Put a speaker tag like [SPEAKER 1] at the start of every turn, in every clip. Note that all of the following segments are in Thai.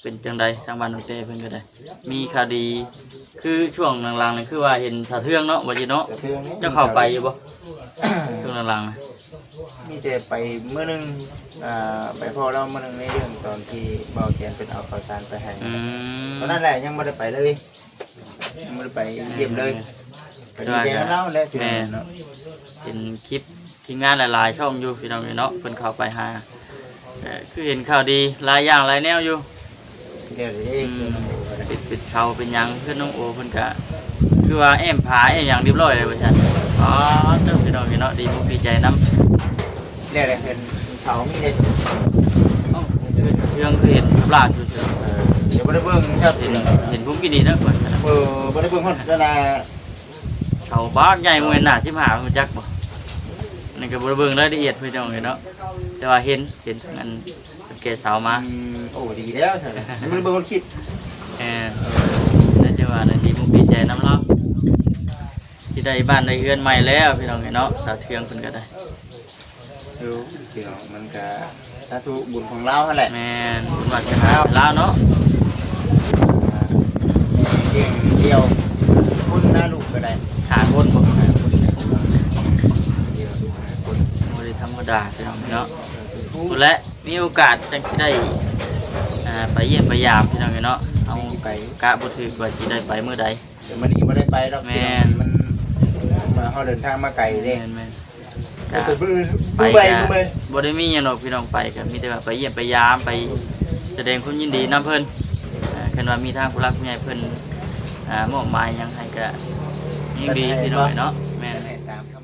[SPEAKER 1] เป็นจังใดทางบ้านน้องเต้เพิ่นก็ได้มีคดีคือช่วงหลังๆนี่คือว่าเห็นสะเทืองเนาะบ่จิเนาะเจ้าเข้าไปอยู่บ่ ช่วงหลัง
[SPEAKER 2] มีแต่ไปเมื่อนึงไปพอเราเมื่อนึงในเรื่องตอนที่เบาเสียนเป็นเอาข่าวสารไปให้ตอนนั้นแหละยังไม่ได้ไปเลยยังไม่ได้ไปเยี่ยมเลยไปดีใจกับเราแล้วพี่น้องเนาะ
[SPEAKER 1] เป็นคลิปทีมงานหลายๆช่องอยู่พี่น้องเนาะเพิ่นเข้าไปหาคือเห็นข่าวดีหลายอย่างหลายแนวอยู่ปิดเสาเป็นยังเพื่อนน้องโอเพิ่นก็คือว่าแอมผาแอมอย่างเรียบร้อยเลยว่าซั่นอ๋อเจ้าพี่น้องเนาะดีมุกดีใจนำ
[SPEAKER 2] เรียกอะไรเป็นเสามีได้
[SPEAKER 1] เรื่องคือเห็นลากอยู่เถอะ
[SPEAKER 2] เดี๋ยวบ่ได้เบิ่งครับ
[SPEAKER 1] เห็นพุ่มกินดีนะก่อน
[SPEAKER 2] บ่ได้เบิ่งฮอดเวลา
[SPEAKER 1] เสาบ้านใหญ่มื้อหน้า15ฮู้จักบ่นี่ก็บ่ได้เบิ่งรายละเอียดพี่น้องเนาะแต่ว่าเห็นอันแกเสามา
[SPEAKER 2] โอ้ดีแล้วใช่มั้ยบ่ได้เบิ่งคนคิด
[SPEAKER 1] แล้วจะว่าดีมุกดีใจนำเราที่ได้บ้านได้เรือนใหม่แล้วพี่น้องเนาะสาเทืองเพิ่นก็ได้
[SPEAKER 2] ดูพี่น้องมันก็สาธุบุญของเราหั่นแหละ
[SPEAKER 1] แม่นบุญวาสนาลาวเนาะ
[SPEAKER 2] เดียวคุณน่าลูกก็ได้
[SPEAKER 1] หาคนบ่บ่ได้ธรรมดาพี่น้องเนาะและมีโอกาสจังสิได้ไปเยี่ยมไปยามพี่น้องเนาะเอาไปกะบ่ถึกว่าสิได้ไปมื้อใด
[SPEAKER 2] เดี๋ยวมื้อนี้บ่ได้ไปดอกพี่น้องมันมาเฮาเดินทางมาไกลเด้
[SPEAKER 1] แม่น
[SPEAKER 2] ไป
[SPEAKER 1] บ่ได้มีหยังดอกพี่น้องไปก็มีแต่ว่าไปเยี่ยมไปยามไปแสดงความยินดีนำเพิ่นคันว่ามีทางผู้รักผู้ใหญ่เพิ่นมอบหมายหยังให้ก็ยิ่งดีพี่น้องเนาะแม่น
[SPEAKER 2] ตามคำ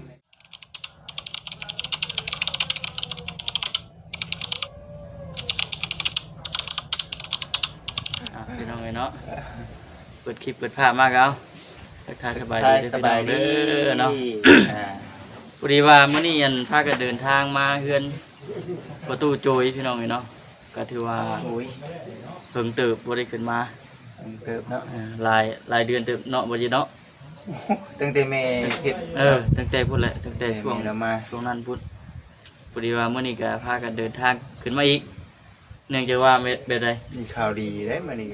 [SPEAKER 1] พี่น้องเนาะเปิดคลิปเปิดภาพมากเอาทักทายสบายดีพี่น้องเด้อเนาะพอดีว่ามื้อนี้ยันพากันเดินทางมาเฮือนประตูโจยพี่น้องเนาะก็ถือว่าเพิ่งเติบบ่ได้ขึ้นมา
[SPEAKER 2] เติบเนาะ
[SPEAKER 1] หลายเดือนเติบเนาะบ่จิเนาะ
[SPEAKER 2] ตั้งแต่แม่เฮ็ด
[SPEAKER 1] ตั้งแต่พุ่นแหละตั้งแต่ช่วงนั้นพุ่นพอดีว่ามื้อนี้ก็พากันเดินทางขึ้นมาอีกเนื่องจากว่าแบบใด
[SPEAKER 2] มีข่าวดีได้มื้อนี้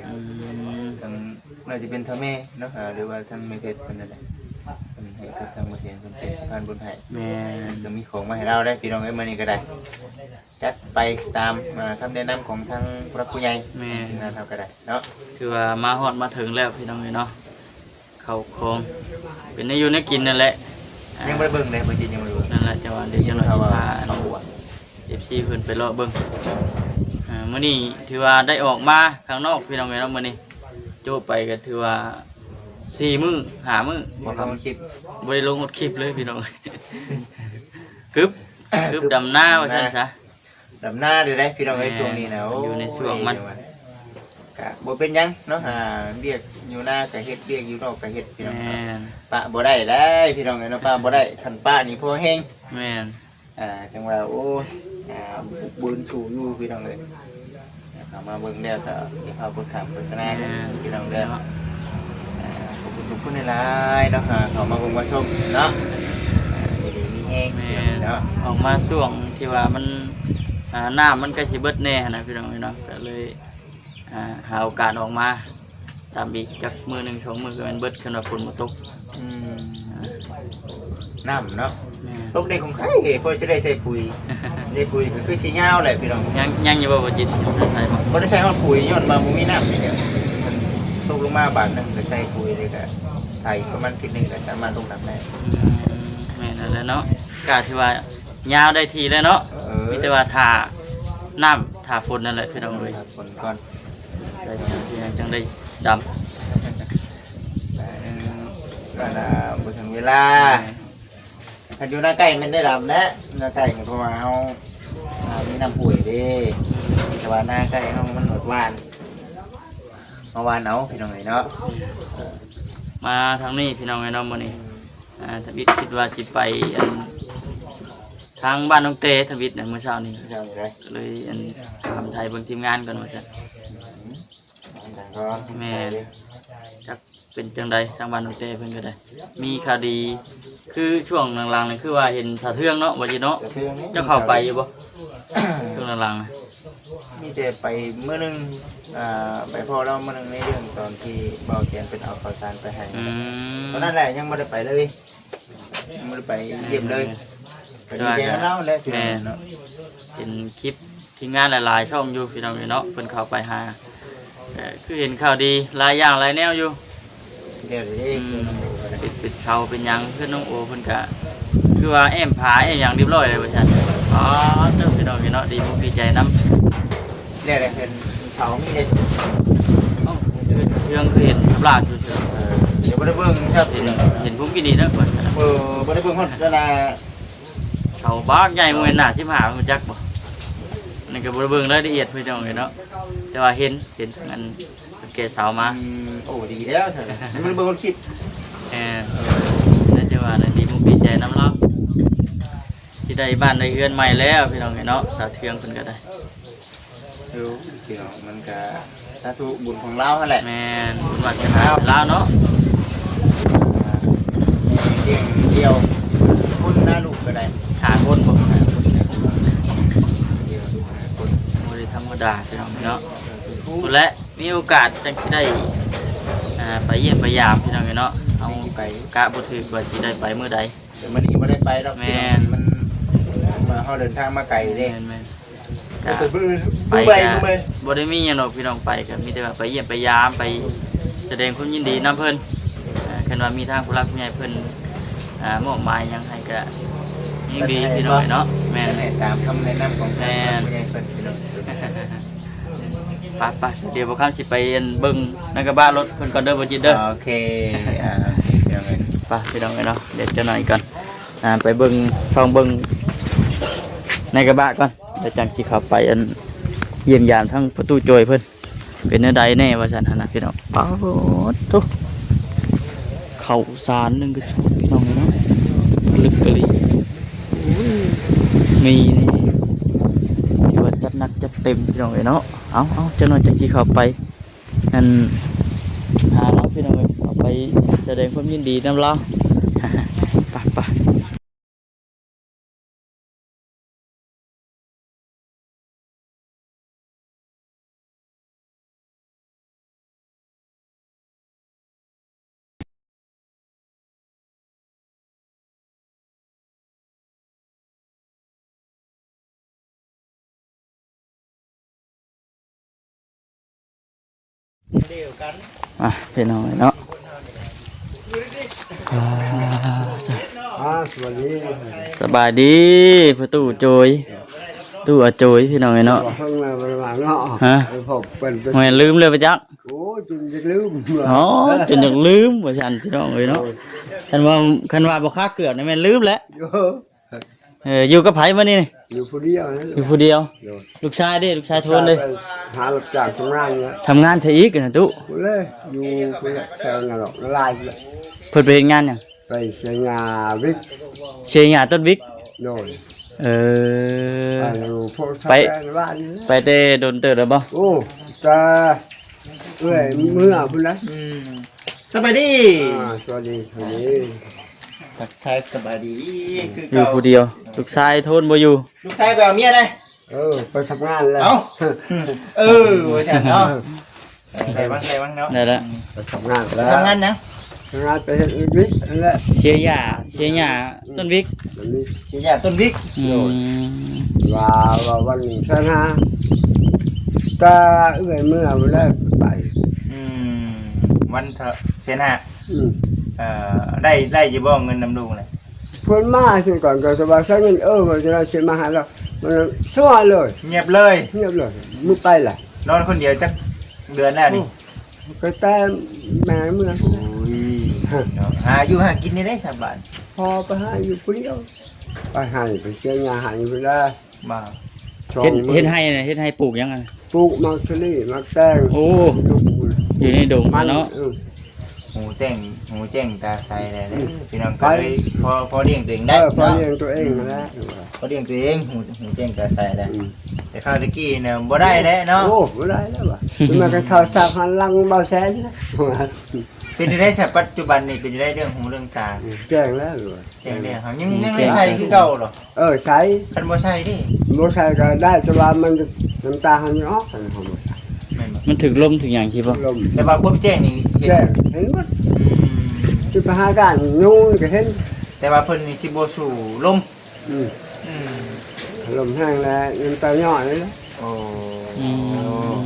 [SPEAKER 2] ทางน่าจะเป็นทางแม่เนาะหรือว่าทางแม่เพชรเพิ่นนั่นแหละเพิ่นให้กับทางบ่เสียนเพิ่นเป็นสะพานบุญให้
[SPEAKER 1] แม่
[SPEAKER 2] ก็มีของมาให้เราได้พี่น้องเอ้ยมื้อนี้ก็ได้จัดไปตามคำแนะนำของทางพระผู้ใหญ่งานเฮาก็ได้เนาะ
[SPEAKER 1] คือว่ามาฮอดมาถึงแล้วพี่น้องเอ้ยเนาะเข้าของเป็นได้อยู่ได้กินนั่นแหละ
[SPEAKER 2] ยังบ่ได้เบิ่งเลยบ่จริงยังบ่ได้เบิ่ง
[SPEAKER 1] นั่นแหละจังหวะเดี๋ยวจังหวะพาน้องFC เพิ่นไปเลาะเบิ่งมื้อนี้ถือว่าได้ออกมาข้างนอกพี่น้องเอ้ยเนาะมื้อนี้โจไปก็ถือว่า4 มื้อ5 มื้อ
[SPEAKER 2] บ่ทำคลิป
[SPEAKER 1] บ่ได้ลงคลิปเลยพี่น้องกึบดำหน้าว่าซั่นซะ
[SPEAKER 2] ดำหน้าดูได้พี่น้องเอ้ยช่วงนี้นะ
[SPEAKER 1] อยู่ในช่วงมัน
[SPEAKER 2] ก็บ่เป็นยังเนาะเรียกอยู่หน้าก็เฮ็ดเรียกอยู่นอกก็เฮ็ดพี่น้องปะบ่ได้พี่น้องเอ้ยเนาะปะบ่ได้คันป้านี่พอแห้ง
[SPEAKER 1] แม่น
[SPEAKER 2] จังว่าโอ้บุญสู่อยู่พี่น้องเอ้ยเข้ามาเบิ่งแล้วก็สิพาพุทธโฆษณาพี่น้องเด้อขอบคุณทุกคนหลายๆเนาะเข้ามาเบิ่งมาชมเนาะดีมีแห้งเนาะ
[SPEAKER 1] ออกมาช่วงที่ว่ามันน้ำมันใกล้สิเบิดแน่นะพี่น้องเนาะก็เลยหาโอกาสออกมาตามอีกจักมือ1 2 มื้อก็มันเบิดคันว่าฝนบ่ตก
[SPEAKER 2] น้ำเนาะตกได้ของใครพอสิได้ใส่ปุ๋ยได้ปุ๋ยก็คือสิยาวแหละพี่น้อง
[SPEAKER 1] ยังอยู่บ่จิตใส่
[SPEAKER 2] บ่ได้ใส่ฮอดปุ๋ยย้อนมาบ่มีน้ำนี่เด้อตกลงมาบาทนึงก็ใส่ปุ๋ยเลยก็ไถประมาณ1 นึงก็สามารถลงน้ำได้
[SPEAKER 1] แม่นั่นแหละเนาะก็ถือว่ายาวได้ทีแล้วเนาะมีแต่ว่าถ้าน้ำถ้าฝนนั่นแหละพี่น้องเอ้ย
[SPEAKER 2] ฝนก่อน
[SPEAKER 1] ใส่ที่จังได้ดำ
[SPEAKER 2] ก็บ่ถึงเวลาถ้าอยู่หน้าใกล้มันได้ดำแล้วหน้าใกล้เพราะว่าเฮามีน้ำปุ๋ยเด้แต่ว่าหน้าใกล้เฮามันหมดหวานเอาพี่น้องเอ้ยเนาะ
[SPEAKER 1] มาทางนี้พี่น้องเอ้ยเนาะมื้อนี้ทวิตคิดว่าสิไปทางบ้านน้องเต้ทวิตเมื่อเช้านี้เลยทำไทยเบิ่งทีมงานก่อนว่าซั่นแม่จักเป็นจังใดทางบ้านน้องเต้เพิ่นก็ได้มีคดีคือช่วงหลังๆนี่คือว่าเห็นสะเทืองเนาะบ่จิเนาะเจ้าเข้าไปอยู่บ่ช่วงหลัง
[SPEAKER 2] มีแต่ แต่ไปเมื่อนึงไปพอเราเมื่อนึงในเรื่องตอนที่เบาเสียนเป็นเอาข้าวสารไปให้ตอนนั้นแหละยังไม่ได้ไปเลยยังไม่ได้ไปเยี่ยมเลยไปดีใจกับเราเลยพี่น้องเนาะ
[SPEAKER 1] เป็นคลิปทีมงานหลายๆช่องอยู่พี่น้องเนาะเพิ่นเข้าไปหาคือเห็นข่าวดีหลายอย่างหลายแนวอยู่
[SPEAKER 2] เดี๋ยวนี้
[SPEAKER 1] เป็นเสาเป็นหยังเพื่อนน้องโอเพิ่นก็คือว่าแอมผาแอมหยังเรียบร้อยเลยว่าซั่นอ๋อเจ้าพี่น้องเนาะดีมุกดีใจนำ
[SPEAKER 2] เดี๋ยวเป็นเสามีได้
[SPEAKER 1] เรื่องคือเห็นสำราญอยู่เถอะ
[SPEAKER 2] เดี๋ยวบ่ได้เบิ่งครับพี่น้อง
[SPEAKER 1] เห็นพุ่มกินดีแล้วก่อน
[SPEAKER 2] บ่ได้เบิ่งฮอดเวลา
[SPEAKER 1] เสาบ้านใหญ่มื้อหน้า15มันจักบ่นั่นก็บ่ได้เบิ่งรายละเอียดพี่น้องเนาะแต่ว่าเห็นอันแกเสามา
[SPEAKER 2] โอ้ดีแล้วใช่ไหมบ่ได้เบิ่งคนคลิป
[SPEAKER 1] น่าจะว่าดีมุกดีใจนำเราที่ได้บ้านได้เรือนใหม่แล้วพี่น้องเนาะสาเทืองเพิ่นก็ได้
[SPEAKER 2] ดูพี่น้องมันก็สาธุบุญของเรานั่นแหละ
[SPEAKER 1] แม่นบุญวาสนาลาวเนาะ
[SPEAKER 2] เดียวคุณหน้าลูกก็ได้
[SPEAKER 1] หาคนบ่
[SPEAKER 2] เดียวคน
[SPEAKER 1] บ่ได้ธรรมดาพี่น้องเนาะและมีโอกาสจังสิได้ไปเยี่ยมไปยามพี่น้องเนาะเอาไก่กะบ่ถึกว่าสิได้ไปมื้อใด
[SPEAKER 2] เดี๋ยวมันนี่ไม่ได้ไปหรอกมันมาเขาเดินทางมาไกลเด้
[SPEAKER 1] แม่น
[SPEAKER 2] ไป
[SPEAKER 1] กะ
[SPEAKER 2] มือ
[SPEAKER 1] ไป
[SPEAKER 2] ไป
[SPEAKER 1] กะ
[SPEAKER 2] มือ
[SPEAKER 1] บ่ได้มีหยังหรอกพี่น้องไปก็มีแต่ว่าไปเยี่ยมไปยามไปแสดงความยินดีนํเพิ่นคันว่ามีทางผู้รักผู้ใหญ่เพิ่นมอบหมายหยังให้ก็ยิ่งดีพี่น้องเนาะแม่น
[SPEAKER 2] ตามคำแนะนำของแม่เป็นพี่น้อง
[SPEAKER 1] ไปเดี๋ยวบ่คันสิไปเบิ่งนักกะบ้ารถเพิ่นก่อนเด้อบ่จิตเด้อ
[SPEAKER 2] โอเคพี่น้อง
[SPEAKER 1] ไปพี่น้องเนาะเดี๋ยวจะหน่อยก่อนไปเบิ่งซ่องเบิ่งในกระบะก่อนเดี๋ยวจังสิเข้าไปเยี่ยมยามทั้งประตูโจยเพิ่นเป็นแนวใดแน่ว่าซั่นหั่นน่ะพี่น้องป๊าดโตข้าวสาร1กระสอบพี่น้องเนาะลึกกะลีมีนี่ที่ว่าจัดหนักจัดเต็มพี่น้องเนาะเอาจังหน่อยจังสิเข้าไปนั่นหาเราพี่น้องเอาไปแสดงความยินดีนำเรา ไป
[SPEAKER 2] เดียวกัน
[SPEAKER 1] พี่น้องเนาะ
[SPEAKER 3] สวัสดี
[SPEAKER 1] สบายดีประตูโจยตู้อาโจยพี่น้องเนาะ
[SPEAKER 3] เพิ่งมาประมาณเนาะ
[SPEAKER 1] ฮะ
[SPEAKER 3] ผมเป็น
[SPEAKER 1] แม่ลืมเลยปะจัก
[SPEAKER 3] โอ้จนจะลืม
[SPEAKER 1] อ๋อจนอยากลืมว่าซั่นพี่น้องเนาะคันว่าบ่ค่าเกือบนี่แม่นลืมแล้วอยู่กับไผมื้อนี้
[SPEAKER 3] อยู่ผู้เดียวนะ
[SPEAKER 1] อยู่ผู้เดียวลูกชายเด้ลูกชายโทนเด้
[SPEAKER 3] หาหลักจากทำงานเนี่ย
[SPEAKER 1] ทำงานใส่อีกนะตู้
[SPEAKER 3] กูเลยอยู่ไปแถวงานหรอกละลาย
[SPEAKER 1] เพิ่นไปเฮ็ดงานหยัง
[SPEAKER 3] ไปเสียงาวิก
[SPEAKER 1] เชียร์หญ้าต้นวิก
[SPEAKER 3] โดน
[SPEAKER 1] เออ
[SPEAKER 3] ไปอยู่พวกชาวบ้านนี่
[SPEAKER 1] ไปแต่โดนเติบแล้วบ่
[SPEAKER 3] โอ้จะเอ้ยเมื่อพุ่นนะ
[SPEAKER 2] สบายดี
[SPEAKER 3] สวัสดีสวัสดี
[SPEAKER 2] ทักทายสบายดีคือ
[SPEAKER 1] อยู่ผู้เดียวลูกชายโทนบ่อยู่
[SPEAKER 2] ลูกชายไปเอาเมียเลย
[SPEAKER 3] ไปทำงานแล้ว
[SPEAKER 2] ว่าฉันเนาะใครบ้างเนาะ
[SPEAKER 1] ได้แล้ว
[SPEAKER 3] ไปทำงานแล้ว
[SPEAKER 2] ทำงานยัง
[SPEAKER 3] ทำงานไปเฮ็ดวิกนั่นแหละ
[SPEAKER 1] เชียร์หญ้าต้นวิก
[SPEAKER 3] วันนี้
[SPEAKER 2] เสียต้นวิก
[SPEAKER 3] ว่าวันนี้ชนะตาเอื้อยเมื่อวันแรกไป
[SPEAKER 2] วันเถอะเสียหน้า
[SPEAKER 3] อืม
[SPEAKER 2] ได้จะบอกเงินนำลูกเลย
[SPEAKER 3] เพื่อนมาสิก่อนก็จะว่าใช้เงินว่าจะเราเสียมาหาเรามันสวายเลย
[SPEAKER 2] เงียบเลย
[SPEAKER 3] เงียบเลยมึงไปล่ะ
[SPEAKER 2] นอนคนเดียวจักเดือนแล้วนี่
[SPEAKER 3] ก็แต่แม่เมื่อ
[SPEAKER 2] หาอยู่หากินนี่ได้สบาย
[SPEAKER 3] พอไปหาอยู่คนเดียวไปหาไปเสียงานหาอยู่ได้
[SPEAKER 2] มา
[SPEAKER 3] ช่อง
[SPEAKER 1] เฮ็ดให้น่ะเฮ็ดให้ปลูกยังไง
[SPEAKER 3] ปลูกมักทะเลมักแตง
[SPEAKER 1] โอ้
[SPEAKER 3] ลูก
[SPEAKER 1] อยู่ในดง
[SPEAKER 3] มัน
[SPEAKER 1] เนาะ
[SPEAKER 2] หูแจ้งตาใสเลยพี่น้องก็เลยพอเลี้ยงตัวเองได้
[SPEAKER 3] พอ
[SPEAKER 2] เนาะ
[SPEAKER 3] เลี้ยงตัวเองแล้ว
[SPEAKER 2] พอเลี้ยงตัวเองหูแจ้งตาใสเลยแต่ข้าวตะกี้เนี่ยบ่ได้แล้วเนาะ
[SPEAKER 3] โอ้ไม่ได้แล้วว่ะมันก็เท่าสามพันลังเบาแสนนะ
[SPEAKER 2] เป็นได้แต่ปัจจุบันนี่เป็นได้เรื่องหูเรื่องตา
[SPEAKER 3] แจ้งแล้วเลย
[SPEAKER 2] แจ้งได้เขายังไม่ใช่คือเก่าหรอ
[SPEAKER 3] ใช้
[SPEAKER 2] คันบ่ใช่ดิ
[SPEAKER 3] บ่ใช้ก็ได้แต่ว่ามันน้ำตามันออกกันของมัน
[SPEAKER 2] แม่นบ่
[SPEAKER 1] มันถึกลมถึงอย่างคิดบ่
[SPEAKER 3] ลม
[SPEAKER 2] แต่ว่าความแจ้งนี่เห็น
[SPEAKER 3] แจ้งเห็นหมด
[SPEAKER 2] อืม
[SPEAKER 3] จุดประหาการยูนก็เห็น
[SPEAKER 2] แต่ว่าเพิ่นนี่สิบ่สู่ลม
[SPEAKER 3] อืม
[SPEAKER 2] อืม
[SPEAKER 3] ลมแห้งแล้วน้ำตาย่อยเลยนะ
[SPEAKER 2] โอ้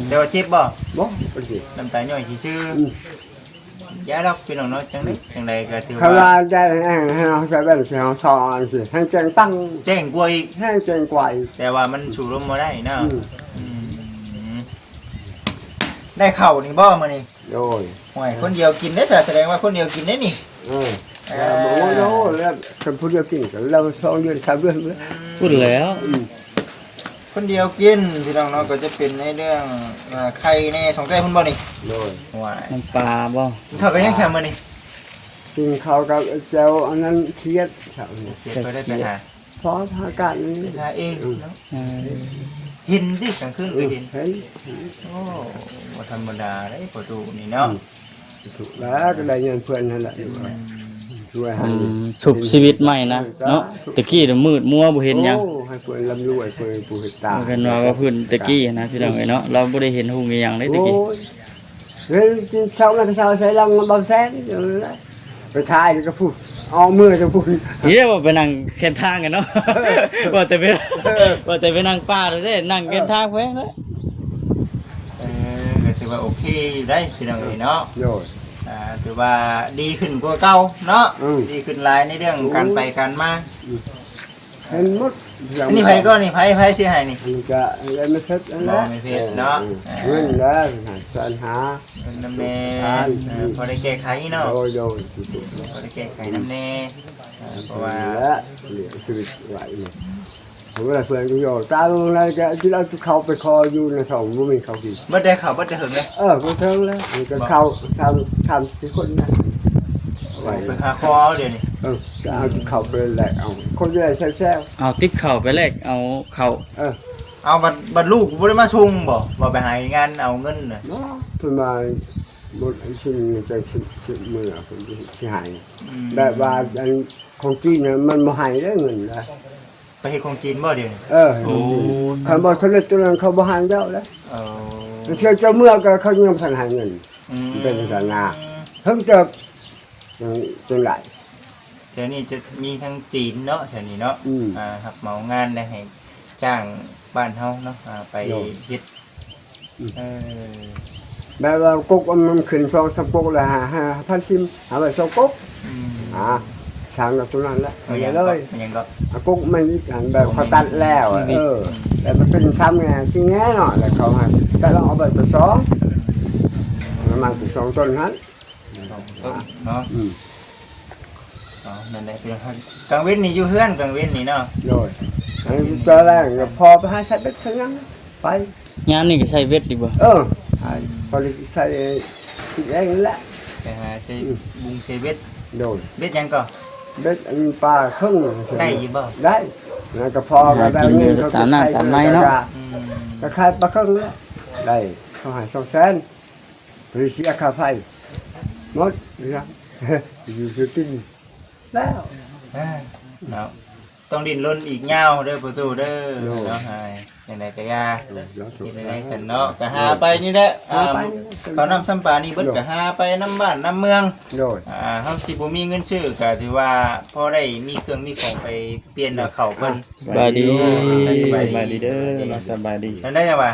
[SPEAKER 2] แต่ว่าเจ็บบ่
[SPEAKER 3] บ่ปกติ
[SPEAKER 2] น้ำตาย่อยซื่อ
[SPEAKER 3] อืม
[SPEAKER 2] ๆยาดอกพี่น้องเนาะจังได๋จังไดก็ถือ
[SPEAKER 3] เขาว่า
[SPEAKER 2] ว่า
[SPEAKER 3] ได้ให้เราใส่แว่นเสียงทองสิให้แจ้งตั้ง
[SPEAKER 2] แจ้งกว่าอีก
[SPEAKER 3] ให้แจ้งกว่าอีก
[SPEAKER 2] แต่ว่ามันสู่ลมบ่ได้เนาะ
[SPEAKER 3] อืม
[SPEAKER 2] อืมได้เข้าวนี่บ่มื้อนี้
[SPEAKER 3] โดย
[SPEAKER 2] ห่วยคนเดียวกินได้แสดงว่าคนเดียวกินได้นี่
[SPEAKER 3] บอกว่าโน้แล้วคนพูดเดียวกินกันเรา2 เดือน3 เดือนเลย
[SPEAKER 1] พูดแล้ว
[SPEAKER 2] คนเดียวกินพี่น้องเนาะก็จะเป็นในเรื่องไข่แน่สงสัยเพิ่นบ่นี่
[SPEAKER 3] โดย
[SPEAKER 2] ห่วย
[SPEAKER 1] น้ำปลาบ่
[SPEAKER 2] เขาก็ยังแซมมื้อนี้
[SPEAKER 3] กินข้าวกับเจ้าอันนั้นเครียดครับ
[SPEAKER 2] เก็บไปได้ไปหา
[SPEAKER 3] เพราะอากาศนี้
[SPEAKER 2] หาเองเนาะ
[SPEAKER 1] เออ
[SPEAKER 2] เห็นดิกลางคืนก็เห็น
[SPEAKER 3] เห็น
[SPEAKER 2] โอ้บ่ธรรมดาเด้ประตูนี่เนาะ
[SPEAKER 3] ถูกแล้วก็ได้เงินเพื่อนนั่นแหละช่วยให้
[SPEAKER 1] สุบชีวิตใหม่นะเนาะตะกี้น่ะมืดมัวบ่เห็นหยัง
[SPEAKER 3] โอ้ให้เพื่อนร่ำรวยเพื่อนผู้เห็นตา
[SPEAKER 1] เพิ่นว่าเพิ่นตะกี้นะพี่น้องเอ้ยเนาะเราบ่ได้เห็นฮู้อีหยังเลยตะกี้
[SPEAKER 3] โอ้ยเฮ้ยsau này sau sẽ lăn bao sen rồi đấy rồi sai thì cái phụ mưa cho phụ
[SPEAKER 1] นี่ได้บ่ไปนั่งแคมทางกันเนาะ ว่าแต่ไปนั่งป่าเลยเด้นั่งแคมทางแพงเด้อ
[SPEAKER 2] ก็ถือว่าโอเคอยู่ได้พี่น้องเอ้ยเนาะ
[SPEAKER 3] rồi
[SPEAKER 2] ถือว่าดีขึ้นกว่าเก่าเนาะ
[SPEAKER 3] อืม
[SPEAKER 2] ดีขึ้นหลายในเรื่องการไปการมา
[SPEAKER 3] hết mất
[SPEAKER 2] อันนี้ไผก็นี่ไผสิให้นี่
[SPEAKER 3] anh cả lên mới hết anh
[SPEAKER 2] Rồi, mới hết, đó.
[SPEAKER 3] nguyên đó sơn há
[SPEAKER 2] น้ำแน่พอได้แก้ไขเนาะ
[SPEAKER 3] rồi rồi
[SPEAKER 2] พอได้แก้ไขน้ำแน่เพราะว่า
[SPEAKER 3] đó liệu sự việc vậy mà không có là phường tôi rồi tao là cái chứ đâu tôi khâu phải kho du là sống của mình khâu gì
[SPEAKER 2] บ่ได้เข้าบ่ได้หึงเลย
[SPEAKER 3] có thương đó thì cái khâu tham cái khuôn này
[SPEAKER 2] ไปหาคอเดี๋ยวนี้
[SPEAKER 3] sao tôi khâu về lại ông con gì sao sao
[SPEAKER 1] เอาติ๊กเข้าไปแลกเอาเข้า
[SPEAKER 2] เอาบัดลูกบ่ได้มาส่งบ่บ่ไปหางานเอาเงินน่ะ
[SPEAKER 3] đó thôi mà một anh xin cho xin mưa cũng chỉ hại đại và anh con chi này mình mà hại đấy mình là
[SPEAKER 2] ไปเฮ็ดของจีนบ่เดี๋ยวนี้
[SPEAKER 3] không bao giờ tôi là không bao hại đâu đấy
[SPEAKER 2] เออ
[SPEAKER 3] chơi cho mưa cái không nhầm thành hại mình
[SPEAKER 2] อืม
[SPEAKER 3] เป็นสนาเพิ่งจะจังไร
[SPEAKER 2] เดี๋ยวนี้จะมีทั้งจีนเนาะแถวนี้เนาะ
[SPEAKER 3] อืม
[SPEAKER 2] รับเหมางานได้ให้จ้างบ้านเฮาเนาะไป
[SPEAKER 3] โน่
[SPEAKER 2] เฮ็ดเออ
[SPEAKER 3] แบบว่ากุ๊กมันขึ้น2 3กุ๊กเลยหาพันทิมหาไป2กุ๊ก
[SPEAKER 2] อืม
[SPEAKER 3] สั่งกับตัวนั้นแหละ
[SPEAKER 2] มัน
[SPEAKER 3] เล
[SPEAKER 2] ยังก็
[SPEAKER 3] ย
[SPEAKER 2] มันยังก็
[SPEAKER 3] กุ๊กมันอันแบบเขาตัดแล้วแต่มันเป็นซ้ำไงสิแง่หน่อยแล้วเขาให้แต่เราเอาไปตัว2ประมาณตัว2ต้นนั้น
[SPEAKER 2] ต้นเนาะ
[SPEAKER 3] อืม
[SPEAKER 2] นั่นแหละพี่น้องกลางเว้นนี่อยู่เฮือนกลางเว้นนี่เนาะ
[SPEAKER 3] rồi anh cho là phò với 2 sắt đất thôi nhá phải
[SPEAKER 1] ยามนี้ก็ใช้เวทดีบ่
[SPEAKER 3] พอดีใส่ที่แรงนั่นแหละ
[SPEAKER 2] ไปหาใช้บุงใช้เบ็ด
[SPEAKER 3] โดน
[SPEAKER 2] เบ็ดยังก็
[SPEAKER 3] เบ็ดอันปลาครึ่ง
[SPEAKER 2] ได้อยู่บ่
[SPEAKER 3] ได้แล้วก็พอก็ได้เงินเขาก็ขายปลาครึ่งแล้วได้เขาหา2 แสนบริเสียค่าไฟหมดนะครับอยู่สุดที่แล้ว
[SPEAKER 2] เนาะต้องดิ้นรนอีกยาวเด้อประตูเด้อเนาะหายจังได๋ก็ยาที่ได้สันเนาะก็หาไปนี่แหละเขานำสัมปานี่เบิดก็หาไปนำบ้านนำเมือง
[SPEAKER 3] โดย
[SPEAKER 2] เฮาสิบ่มีเงินซื้อก็ถือว่าพอได้มีเครื่องมีของไปเปลี่ยนเอาเข้าเพิ่น
[SPEAKER 1] สบายดี
[SPEAKER 2] สบายดี
[SPEAKER 1] เด้อเนาะสบายดี
[SPEAKER 2] นั่นได้จังว่า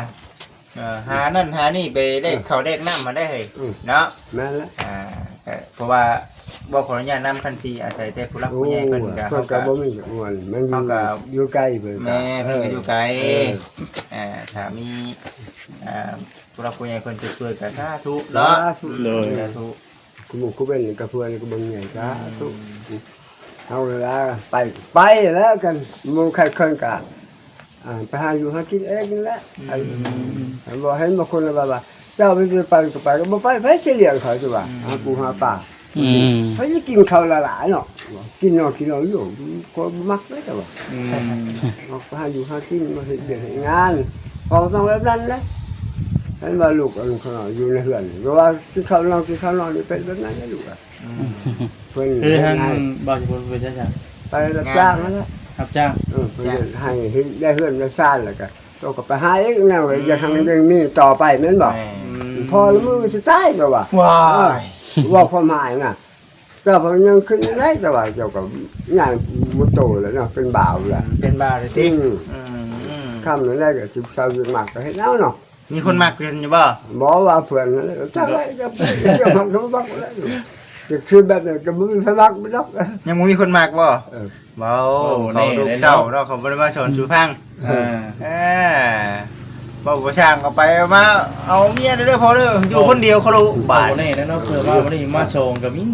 [SPEAKER 2] หานั่นหานี่ไปได้ข้าวได้น้ำมาได้เฮ้ยเนาะ
[SPEAKER 3] แม่นแล้ว
[SPEAKER 2] เพราะว่าบ่ขออนุญาตนำคันซีอาศัยแต่ผู้รักผู้ใหญ่เพิ่นก็
[SPEAKER 3] เพิ่
[SPEAKER 2] เฮาน
[SPEAKER 3] ก็
[SPEAKER 2] ก็
[SPEAKER 3] บ่มีเงินมันอยู่ใกล้เพิ่น
[SPEAKER 2] แม่เพิ่นก็อยู่ไกลถ้ามีผู้รักผู้ใหญ่เพิ่นจะช่วยก็สาธุเนาะสาธุ
[SPEAKER 3] กูหมู่กูเป็นกับเพื่อนกูเบิ่งใหญ่ก็ทุกเอาแล้วไปแล้วกันมึงใครคนกะไปหาอยู่หากินเองนี่แหละบอกเห็นบางคนว่าเจ้าไปก็ไปเลี้ยงเขาสิว่าหาปูหาปลาเขาจะกินข้าวหลายๆเนาะกินอยู่ก็มักเลยแต่ว่าไปหาอยู่หากินมาเฮ็ดเรื่องงานพอต้องแบบนั้นเลย เห็นว่าลูกอันเขาอยู่ในเฮือนเพราะว่าที่เขานอนนี่เป็นแบบนั้นนะลูกอ่ะเพิ่น
[SPEAKER 2] คือทาง
[SPEAKER 3] ให้
[SPEAKER 2] บ่สิบ่ใช่จ้ะ
[SPEAKER 3] ไปรับจ้างนั่นแหละ
[SPEAKER 2] รับจ้าง
[SPEAKER 3] เพิ่นให้ได้เฮือนได้ซ่านแล้วก็ตัวก็ไปหาอีกแนวจะทำยังมีต่อไปแม่นบ่พอแล้วมือสิตายก็ว่า
[SPEAKER 2] ว้าย
[SPEAKER 3] ว่าความหมายน่ะเจ้าพยังขึ้นได้แต่ว่าเจ้าก็งานมุโตแล้วเนาะเป็นบ่าวแล้ว
[SPEAKER 2] เป็นบาเลยติ
[SPEAKER 3] คำนั้นได้ก็สิเศร้าอยู่มากก็ให้แล้วเนาะ
[SPEAKER 2] มีคนมักเป็นอยู่บ่
[SPEAKER 3] หมอว่าเพื่อนนั่นแหละจังไรจะไปเชื่อมันก็บักแล้วจะคือแบบนี้ก็บ่มีไฟบักบ่ดอก
[SPEAKER 2] ยังบ่มีคนมักบ่
[SPEAKER 3] เออ
[SPEAKER 2] เบาเขาลูกเต้าเนาะเขาบ่ได้มาสอนสู่พังบ่บ่ช่างเอาไปเอามาเอาเมียเด้อพอเด้ออยู่คนเดียวเขารู้บาด
[SPEAKER 4] นี่นะเนาะเผื่อว่าวันนี้มาส่งกับมิ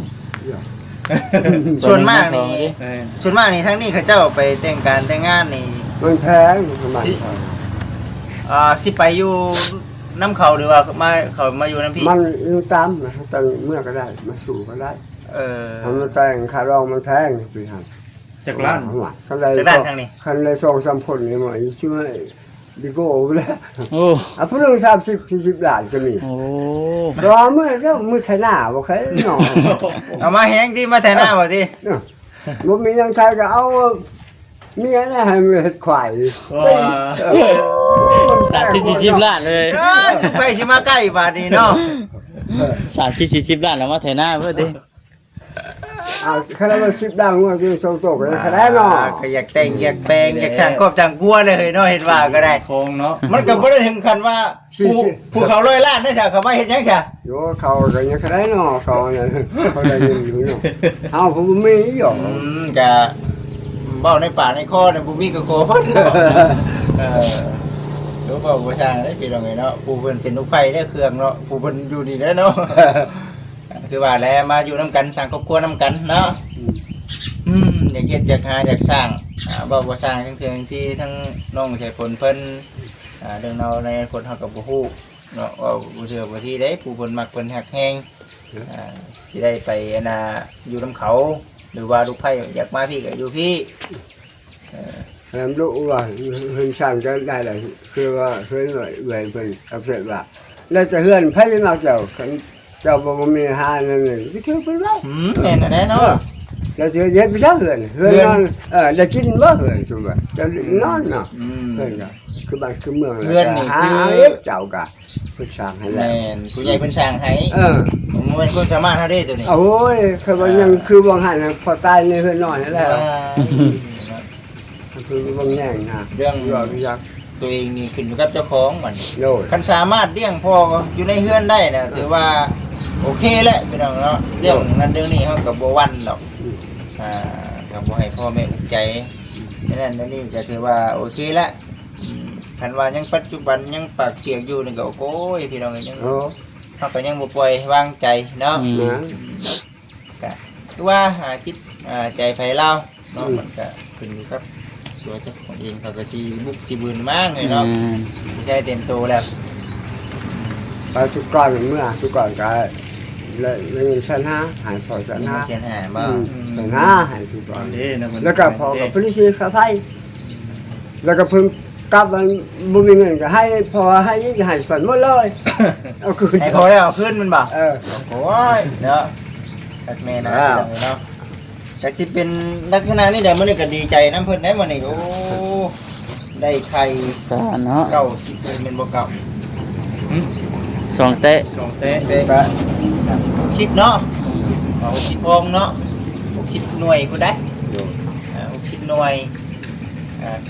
[SPEAKER 2] ส่วนมากนี่ส่วนมากนี่ทั้งนี้เขาเจ้าไปแต่งการแต่งงานนี่
[SPEAKER 3] มันแพงประมาณ
[SPEAKER 2] สิไปอยู่น้ำเขาหรือว่าเขามาอยู่น้ำพี่
[SPEAKER 3] มันอยู่ตามนะตั้งเมื่อก็ได้มาสู่ก็ได้ มันแต่งคารองมันแพงพี่ฮัน
[SPEAKER 4] จากร้าน
[SPEAKER 3] คันใด
[SPEAKER 2] จากด้านทางนี้
[SPEAKER 3] คันใด2-3คนนี่มันชื่อว่าดิโก้แล้ว
[SPEAKER 1] โอ้
[SPEAKER 3] อ่ะผู้นึง30-40ล้านก็มี
[SPEAKER 1] โอ้
[SPEAKER 3] รอมื้อก็มื้อไทยหน้าบ่เคยเนาะ
[SPEAKER 2] เอามาแห้งที่มาแทนหน้าบ่ที่
[SPEAKER 3] บ่มีหยังไทยก็เอาเมียนะให้มันเฮ็ดควาย
[SPEAKER 1] 30-40ล้านเลย
[SPEAKER 2] ไปสิมาใกล้บาดนี้เนาะ
[SPEAKER 1] 30-40ล้านแล้วมาไถนาเพิ่นติ
[SPEAKER 3] เอาคณะมัน10ดังว่าคือส่งตกเลยคณะเนาะ
[SPEAKER 2] ก็อยากแต่งอยากแปลงอยากช่างครอบช่างกลัวเลยเนาะเห็นว่าก็ได้
[SPEAKER 4] โคงเนาะ
[SPEAKER 2] มันก็บ่ได้ถึงขั้นว่าผู้เขาร้อยล้านได้ซะเขามาเฮ็ดหยังซะ
[SPEAKER 3] โยเขาก็ยังคณะเนาะเขาเนี่ยเขาได้ยินอยู่เนาะเอาผมมีอยู่
[SPEAKER 2] ก็เว้าในป่าในคอเนี่ยบ่มีก็ขอเพิ่นรู้ว่าบ่ช่างได้พี่น้องเนาะผู้เพิ่นเป็นลูกไผ่ได้เครื่องเนาะผู้เพิ่นอยู่นี่ได้เนาะคือว่าแล้วมาอยู่นํกันสร้างครอบครัวนํกันเนาะอยากเฮ็ดอยากหาอยากสร้างบ่สร้างทั้งที่ทั้งน้องใช้ผลเพิ่นเรื่องเราในผลเฮาก็บ่ฮู้เนาะว่าบ่เชื่อบ่ที่ได้ผู้เพิ่นมักเพิ่นฮักแฮงสิได้ไปอยู่นํเขา หรือว่าลูกไผ่อยากมาพี่ก็อยู่พี่
[SPEAKER 3] em lúc là hình sang cái đây làคือว่าเพื่อนเลยเพิ่นเอาเสร็จว่าแล้วจะเฮือนไผมาเจ้าบ่มีหานั่นนี่ก็ถือเพิ่นว่า
[SPEAKER 2] แม่นแน่เนาะ
[SPEAKER 3] แล้วจะเฮ็ดไปซะเฮือนนอนได้กินบ่เฮือนซุว่าจะนอนเนาะเพิ่นก็คือบ้านคือเมืองหาเจ้าก็เพิ่นสร้างให้แล้ว
[SPEAKER 2] แม่นผู้ใหญ่เพิ่นสร้างให้ มันเป็นคนสามารถเฮาได้ตัวนี้
[SPEAKER 3] โอ้ยคือว่ายังคือบางหันพอตายในเฮือนนอนแล้วคือบางแย่งนะ
[SPEAKER 2] เรื่อง
[SPEAKER 3] รอพี่ยัก
[SPEAKER 2] ตัวเองนี่ขึ้นอยู่กับเจ้าของมัน
[SPEAKER 3] โดย
[SPEAKER 2] คันสามารถเลี้ยงพ่ออยู่ในเฮือนได้น่ะถือว่าโอเคแหละพี่น้องเนาะเรื่องนั้นเรื่องนี้เฮาก็บ่หวั่นดอกก็บ่ให้พ่อแม่อุกใจนั่นนี่ก็ถือว่าโอเคละคันว่ายังปัจจุบันยังปากเปียกอยู่นี่ก็โอ้ยพี่น้องยัง
[SPEAKER 3] โอ้
[SPEAKER 2] เฮาก็ยังบ่ปล่อยวางใจเนาะ
[SPEAKER 3] นะ
[SPEAKER 2] ก็คือว่าหาจิตใจไผเล่าเนาะมันก็ขึ้นอยู่กับตัวเจ้าของเองเขาก็สิบุกสิบืนมากเลยเนาะไม่ใช่เต็มโตแล้ว
[SPEAKER 3] ไปทุกก่อนเมื่อทุกก่อนก็เลยเงินชั้นห้าหายพอชั้น
[SPEAKER 2] มี
[SPEAKER 3] ห้า
[SPEAKER 2] เสียนหาบ่
[SPEAKER 3] ชั้นห้าหายทุกก่อน
[SPEAKER 4] เด้นะมัน
[SPEAKER 3] แล้วก็พอกับพลิซีข้าไพ่แล้วก็เพิ่งกลับมันบ่มีเงินก็ให้พอให้ยี่หายฝันหมดเลยเอาคืน
[SPEAKER 2] ให้พอแล้วเอาขึ้นมันบ่
[SPEAKER 3] เออ
[SPEAKER 2] โอ้ยเนาะตัดแม่นะเนาะก็สิเป็นลักษณะนี้แหละมันก็ดีใจนำเพิ่นได้มื้อนี้โอ้ได้ไข่
[SPEAKER 1] ซาเนาะ
[SPEAKER 2] 90เป็นบ่เก่า
[SPEAKER 1] 2เตะ
[SPEAKER 4] สองเตะ
[SPEAKER 2] เด้ก็60เนาะเอา60องเนาะ60หน่วยพุ่นได้60หน่วย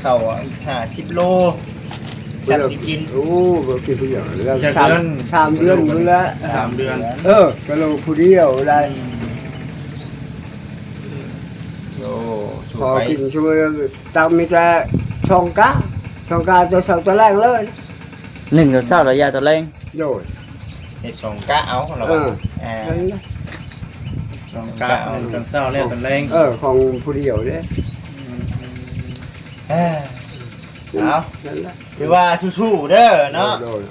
[SPEAKER 2] เข้าอีก50โล30กิน
[SPEAKER 3] โอ้บ่กินผู้เดียวแล้ว
[SPEAKER 4] จาก
[SPEAKER 3] 3
[SPEAKER 4] เดือน
[SPEAKER 3] เดือนนู่นละ
[SPEAKER 4] 3 เดือน
[SPEAKER 3] ก็ลงผู้เดียวได้
[SPEAKER 2] โอ้สู
[SPEAKER 3] พอ
[SPEAKER 2] ไป
[SPEAKER 3] กินช่วยตักมีแต่ช่องกาตัวเสาตัวแรกเลย
[SPEAKER 1] 1ต่อเช้าระยะต่อแรง
[SPEAKER 3] โดย
[SPEAKER 2] เฮ็ดส่งกะเอาของเราอ่า
[SPEAKER 4] สองกะตอนเช้าแล้วตอนแรง
[SPEAKER 3] ของผู้เดียวเด้
[SPEAKER 2] เอา
[SPEAKER 3] นั่นแหละ
[SPEAKER 2] ถือว่าสู้ๆเด้อเนาะ
[SPEAKER 3] โดย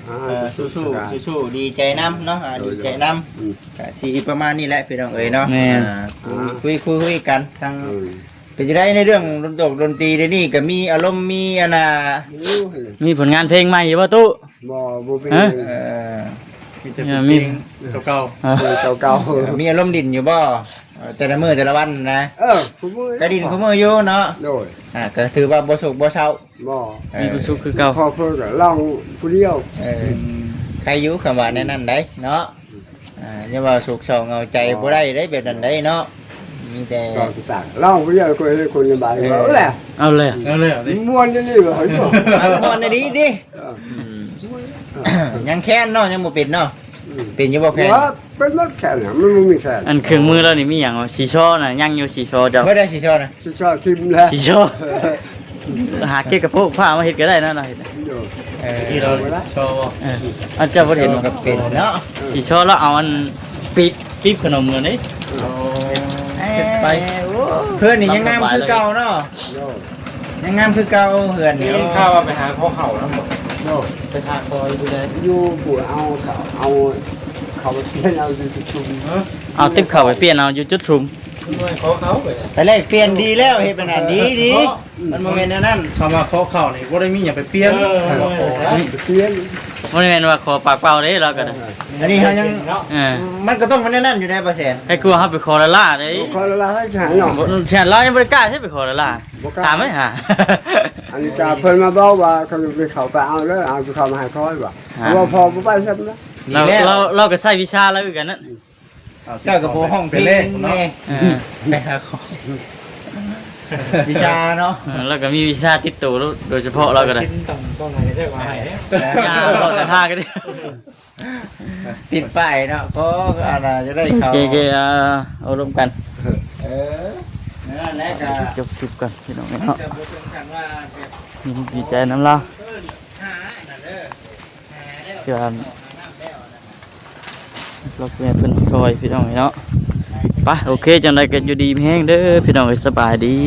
[SPEAKER 2] สู้ๆดีใจนํเนาะดีใจนํก็สิประมาณนี้แหละพี่น้องเอ้ยเนาะคุยกันทางเป็นจะได้ในเรื่องดนตรีเดี๋ยวนี้ก็มีอารมณ์มี
[SPEAKER 1] มีผลงานเพลงใหม่อยู่บ่ตู้
[SPEAKER 3] บ่เป็น
[SPEAKER 1] ฮะ
[SPEAKER 4] มีแต่เพลงเก่า
[SPEAKER 3] เก่า
[SPEAKER 2] มีอารมณ์ดินอยู่บ่แต่ละมื้อแต่ละวันนะ
[SPEAKER 3] ผู้มือ
[SPEAKER 2] ก็ดินคู่มืออยู่เนาะ
[SPEAKER 3] โดย
[SPEAKER 2] ก็ถือว่าบ่สุขบ่เศร้า
[SPEAKER 3] บ่
[SPEAKER 1] มีกุศลคือเก่า
[SPEAKER 3] พอเพิ่นก็ลองผู้เดียว
[SPEAKER 2] ใครอยู่คำว่าแนนั้นได้เนาะอย่าว่าสุขเศร้าเหงาใจบ่ได้ได้แบบนั้นได้เนาะมีแต่
[SPEAKER 3] ก็ต่างลองผู้เดียวก็ให้คนสบายเอาแหละ
[SPEAKER 1] เอาเลยอะ
[SPEAKER 4] ๆนั่นเลยอ่ะดิ
[SPEAKER 3] ม่วนนี่เหรอเนาะ
[SPEAKER 2] เอาพรดีดิยังแค้นเนาะยังบ่เป็นเนาะเป็นอยู่บ่แพ้
[SPEAKER 3] ว่าเป็นหมดแค่น่ะมันบ่มีแค่
[SPEAKER 1] อันเครื่องมือแล้วนี่มีหยังวะสีช่อน่ะยังอยู่สีช่อเจ้า
[SPEAKER 2] บ่ได้สิชอบนะ
[SPEAKER 3] สิชอบทิมแล้ว
[SPEAKER 1] สีช่อหาเก็บกระโปรงผ้ามาเฮ็ดก็ได้นะเนาะเฮ็ด
[SPEAKER 4] ที่เราชอบ
[SPEAKER 1] อันเจ้าบ่เห็น
[SPEAKER 2] ก็เป็นเนาะ
[SPEAKER 1] สีช่อแล้วเอาอันปีบขนมเงินนี่
[SPEAKER 2] ไปเพื่อนนี่ยังงามคือเก่าเนาะยังงามคือเก่าเพื่อนนี่
[SPEAKER 4] ข้าวไปหาข้อเข่าแล้วหมด
[SPEAKER 1] ไปหาคอยดูได้
[SPEAKER 3] อยู่ผัวเอาเขาไปเปลี่ยนเอาอยู่ที่ชุม
[SPEAKER 1] เอาติ๊บเข้าไปเปลี่ยนเอาอยู่จุดชุม
[SPEAKER 4] ด้วยข้อเขาไป
[SPEAKER 2] ไปเลยเปลี่ยนดีแล้วเฮ็ดเป็นอันดีมันบ่แม่นอันนั้น
[SPEAKER 4] คำว่าข้อเข่านี่บ่ได้มีอย่างไปเปลี่ยน
[SPEAKER 3] เปลี่ยน
[SPEAKER 1] บ่ได้แม่นว่าขอปากเปล่าเด้เราก็ได้
[SPEAKER 2] อันนี้เฮายัง
[SPEAKER 1] มัน
[SPEAKER 2] ก็ต้องมันอันนั้นอยู่ได้เปอร์เซ็นต์
[SPEAKER 1] ให้กลัวเฮาไปขอละล่าเด้
[SPEAKER 3] ขอละให้ฉันเนาะ
[SPEAKER 1] แช่เรายังบ่ได้กล้าใช่ไปขอละล่าถามไหมฮะ
[SPEAKER 3] อันนี้จะเพิ่นมาบอกว่าเขาไปเขาไปเอาแล้วเอาไปเขามาให้คอยว่าว่าพอบ่ไปซับนะ
[SPEAKER 1] เราก็ใช้วิชาแล้วคือกันนั่น
[SPEAKER 2] เจ้ากับโบห้อง
[SPEAKER 4] เป็นเลขเนาะ
[SPEAKER 2] ไปหาของวิชาเนาะ
[SPEAKER 1] แล้วก็มีวิชาติดตัวโดยเฉพาะเราก็ได้
[SPEAKER 4] ต้องไหนได้กว่าให้
[SPEAKER 1] ยาเราแต่ท่าก็ได้
[SPEAKER 2] ติดป้ายเนาะเพราะอะไรจะได้เขา
[SPEAKER 1] เกเอารวมกัน
[SPEAKER 2] นั่นแหละก็
[SPEAKER 1] จุบกันพี่น้องเนาะดีใจน้ำเราเพื่อนเราเป็นซอยพี่น้องเนาะไปโอเคจังไรกันอยู่ดีแห้งเด้อพี่น้องสบายดี